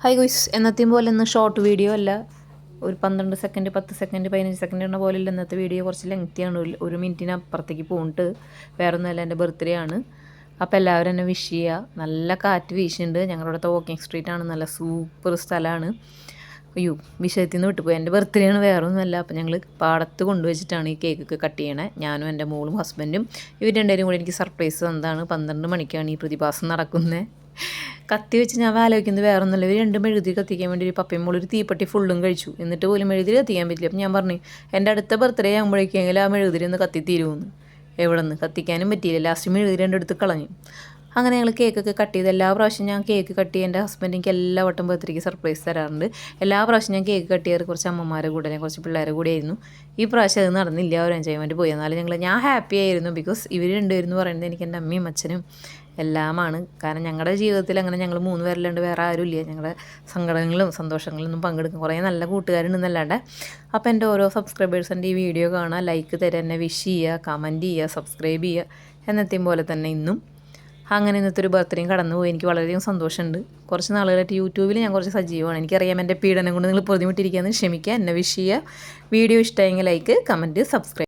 Hi guys, എന്നത്തെയും പോലെ ഇന്ന് ഷോർട്ട് വീഡിയോ അല്ല. ഒരു 12 സെക്കൻഡ് 10 സെക്കൻഡ് 15 സെക്കൻഡ് എന്ന പോലെ ഇന്നത്തെ വീഡിയോ കുറച്ച് ലെങ്തിയാണ്. ഒരു മിനിറ്റിന് അപ്പുറത്തേക്ക് പോയിട്ട് വേറെ ഒന്നുമല്ല, എൻ്റെ ബർത്ത്ഡേ ആണ്. അപ്പോൾ എല്ലാവരും എന്നെ വിഷ് ചെയ്യുക. നല്ല കാറ്റ് വീശുന്നുണ്ട്. ഞങ്ങളുടെ ഇവിടുത്തെ വാക്കിംഗ് സ്ട്രീറ്റാണ്, നല്ല സൂപ്പർ സ്ഥലമാണ്. അയ്യോ, വിഷയത്തിൽ നിന്ന് വിട്ടുപോയി. എൻ്റെ ബർത്ത്ഡേ ആണ്, വേറെ ഒന്നുമല്ല. അപ്പോൾ ഞങ്ങൾ പാടത്ത് കൊണ്ടുവച്ചിട്ടാണ് ഈ കേക്കൊക്കെ കട്ട് ചെയ്യണേ. ഞാനും എൻ്റെ മോളും ഹസ്ബൻഡും ഇവർ രണ്ടുപേരും കൂടി എനിക്ക് സർപ്രൈസ് തന്നതാണ്. 12 മണിക്കാണ് ഈ പ്രതിഭാസം നടക്കുന്നത്. കത്തി വെച്ച് ഞാൻ ആലോചിക്കുന്നത് വേറെ ഒന്നുമില്ല. ഇവർ രണ്ടും മെഴുകുതിരി കത്തിക്കാൻ വേണ്ടി ഒരു പപ്പയും മോളൊരു തീപ്പെട്ടി ഫുള്ളും കഴിച്ചു. എന്നിട്ട് പോലും മെഴുകുതിരി കത്തിക്കാൻ പറ്റില്ല. അപ്പം ഞാൻ പറഞ്ഞു, എൻ്റെ അടുത്ത ബർത്ത്ഡേ ആകുമ്പോഴേക്കെങ്കിലും ആ മെഴുകുതിരി ഒന്ന് കത്തിത്തീരുമെന്ന്. എവിടെ നിന്ന് കത്തിക്കാനും പറ്റിയില്ല. ലാസ്റ്റ് മെഴുകുതിരി എൻ്റെ അടുത്ത് കളഞ്ഞു. അങ്ങനെ ഞങ്ങൾ കേക്കൊക്കെ കട്ട് ചെയ്ത് എല്ലാ പ്രാവശ്യം ഞാൻ കേക്ക് കട്ട് ചെയ്ത് എൻ്റെ ഹസ്ബൻഡ് എനിക്ക് എല്ലാ വട്ടം ബർത്ത്ഡേക്ക് സർപ്രൈസ് തരാറുണ്ട്. എല്ലാ പ്രാവശ്യം ഞാൻ കേക്ക് കട്ട് ചെയ്യാറ് കുറച്ച് അമ്മമാരെ കൂടെ അല്ലെങ്കിൽ കുറച്ച് പിള്ളേരെ കൂടെ ആയിരുന്നു. ഈ പ്രാവശ്യം അത് നടന്നില്ല. ഒരു എൻജോയ്മെൻറ്റ് പോയി. എന്നാലും ഞാൻ ഹാപ്പി ആയിരുന്നു. ബിക്കോസ് ഇവർ രണ്ടുപേരെന്ന് പറയുന്നത് എനിക്ക് എൻ്റെ അമ്മയും അച്ഛനും എല്ലാമാണ്. കാരണം ഞങ്ങളുടെ ജീവിതത്തിൽ അങ്ങനെ ഞങ്ങൾ 3 പേരല്ലാണ്ട് വേറെ ആരുമില്ല. ഞങ്ങളുടെ സങ്കടങ്ങളും സന്തോഷങ്ങളിലൊന്നും പങ്കെടുക്കും കുറേ നല്ല കൂട്ടുകാരുണ്ടെന്നല്ലാണ്ട്. അപ്പോൾ എൻ്റെ ഓരോ സബ്സ്ക്രൈബേഴ്സിൻ്റെ ഈ വീഡിയോ കാണുക, ലൈക്ക് തരാൻ, എന്നെ വിഷ് ചെയ്യുക, കമൻറ്റ് ചെയ്യുക, സബ്സ്ക്രൈബ് ചെയ്യുക. എന്നത്തെയും പോലെ തന്നെ ഇന്നും അങ്ങനെ ഇന്നത്തെ ഒരു ബർത്ത്ഡേയും കടന്നുപോയി. എനിക്ക് വളരെയധികം സന്തോഷമുണ്ട്. കുറച്ച് നാളുകളായിട്ട് യൂട്യൂബിൽ ഞാൻ കുറച്ച് സജീവമാണ്. എനിക്കറിയാം എൻ്റെ പീഡനം കൊണ്ട് നിങ്ങൾ പൊതിമുട്ടിരിക്കുകയെന്ന്. ക്ഷമിക്കുക, എന്നെ വിഷ് ചെയ്യുക. വീഡിയോ ഇഷ്ടമായെങ്കിൽ ലൈക്ക്, കമൻറ്റ്, സബ്സ്ക്രൈബ്.